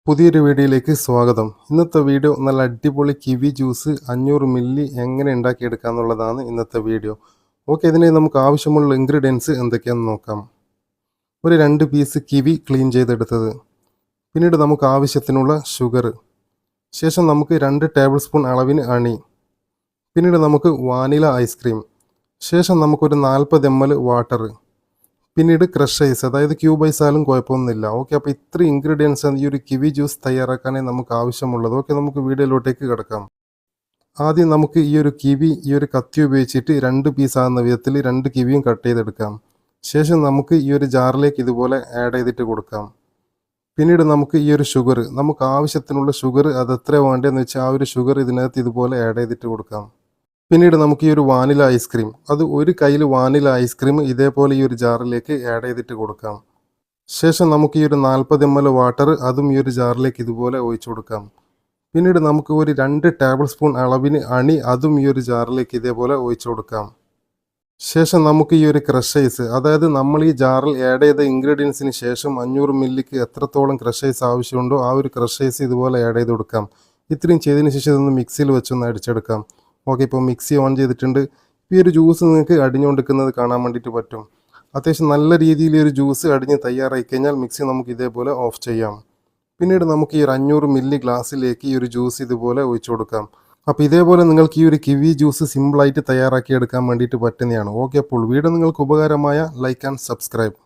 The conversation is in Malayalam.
പുതിയൊരു വീഡിയോയിലേക്ക് സ്വാഗതം. ഇന്നത്തെ വീഡിയോ നല്ല അടിപൊളി കിവി ജ്യൂസ് 500 മില്ലി എങ്ങനെ ഉണ്ടാക്കിയെടുക്കുക എന്നുള്ളതാണ് ഇന്നത്തെ വീഡിയോ. ഓക്കെ, ഇതിന് നമുക്ക് ആവശ്യമുള്ള ഇൻഗ്രീഡിയൻസ് എന്തൊക്കെയാണെന്ന് നോക്കാം. ഒരു 2 പീസ് കിവി ക്ലീൻ ചെയ്തെടുത്തത്, പിന്നീട് നമുക്ക് ആവശ്യത്തിനുള്ള ഷുഗർ, ശേഷം നമുക്ക് 2 ടേബിൾ സ്പൂൺ അളവിന് ഹണി, പിന്നീട് നമുക്ക് വാനില ഐസ്ക്രീം, ശേഷം നമുക്കൊരു 40 ml വാട്ടർ, പിന്നീട് ക്രഷ് ഐസ്, അതായത് ക്യൂബ് ഐസ് ആയാലും കുഴപ്പമൊന്നുമില്ല. ഓക്കെ, അപ്പോൾ ഇത്രയും ഇൻഗ്രീഡിയൻസ് ആണ് ഈ ഒരു കിവി ജ്യൂസ് തയ്യാറാക്കാനായി നമുക്ക് ആവശ്യമുള്ളത്. ഓക്കെ, നമുക്ക് വീഡിയോയിലോട്ടേക്ക് കിടക്കാം. ആദ്യം നമുക്ക് ഈ ഒരു കിവി ഈ ഒരു കത്തി ഉപയോഗിച്ചിട്ട് 2 പീസ് ആകുന്ന വിധത്തിൽ 2 കിവിയും കട്ട് ചെയ്തെടുക്കാം. ശേഷം നമുക്ക് ഈ ഒരു ജാറിലേക്ക് ഇതുപോലെ ആഡ് ചെയ്തിട്ട് കൊടുക്കാം. പിന്നീട് നമുക്ക് ഈ ഒരു ഷുഗർ, നമുക്ക് ആവശ്യത്തിനുള്ള ഷുഗർ അത് എത്ര വേണ്ടതെന്ന് വെച്ചാൽ ആ ഒരു ഷുഗർ ഇതിനകത്ത് ഇതുപോലെ ആഡ് ചെയ്തിട്ട് കൊടുക്കാം. പിന്നീട് നമുക്ക് ഈ ഒരു വാനില ഐസ്ക്രീം, അത് ഒരു കയ്യിൽ വാനില ഐസ്ക്രീം ഇതേപോലെ ഈ ഒരു ജാറിലേക്ക് ആഡ് ചെയ്തിട്ട് കൊടുക്കാം. ശേഷം നമുക്ക് ഈ ഒരു 40 ml വാട്ടർ അതും ഈ ഒരു ജാറിലേക്ക് ഇതുപോലെ ഒഴിച്ചു കൊടുക്കാം. പിന്നീട് നമുക്ക് ഒരു 2 ടേബിൾ സ്പൂൺ അളവിന് ഹണി അതും ഈ ഒരു ജാറിലേക്ക് ഇതേപോലെ ഒഴിച്ചു കൊടുക്കാം. ശേഷം നമുക്ക് ഈ ഒരു ക്രഷ് ഐസ്, അതായത് നമ്മൾ ഈ ജാറിൽ ആഡ് ചെയ്ത ഇൻഗ്രീഡിയൻസിന് ശേഷം 500 മില്ലിക്ക് എത്രത്തോളം ക്രഷ് ഐസ് ആവശ്യമുണ്ടോ ആ ഒരു ക്രഷ് ഐസ് ഇതുപോലെ ആഡ് ചെയ്ത് കൊടുക്കാം. ഇത്രയും ചെയ്തതിന് ശേഷം ഇതൊന്ന് മിക്സിയിൽ വെച്ചൊന്ന് അടിച്ചെടുക്കാം. ഓക്കെ, ഇപ്പോൾ മിക്സി ഓൺ ചെയ്തിട്ടുണ്ട്. ഈ ഒരു ജ്യൂസ് നിങ്ങൾക്ക് അടിഞ്ഞുകൊണ്ടിരിക്കുന്നത് കാണാൻ വേണ്ടിയിട്ട് പറ്റും. അത്യാവശ്യം നല്ല രീതിയിൽ ഒരു ജ്യൂസ് അടിഞ്ഞ് തയ്യാറായി കഴിഞ്ഞാൽ മിക്സി നമുക്ക് ഇതേപോലെ ഓഫ് ചെയ്യാം. പിന്നീട് നമുക്ക് ഈ ഒരു 500 മില്ലി ഗ്ലാസ്സിലേക്ക് ഈ ഒരു ജ്യൂസ് ഇതുപോലെ ഒഴിച്ചു കൊടുക്കാം. അപ്പോൾ ഇതേപോലെ നിങ്ങൾക്ക് ഈ ഒരു കിവി ജ്യൂസ് സിമ്പിളായിട്ട് തയ്യാറാക്കി എടുക്കാൻ വേണ്ടിയിട്ട് പറ്റുന്നതാണ്. ഓക്കെ, അപ്പോൾ വീഡിയോ നിങ്ങൾക്ക് ഉപകാരമായ ലൈക്ക് ആൻഡ് സബ്സ്ക്രൈബ്.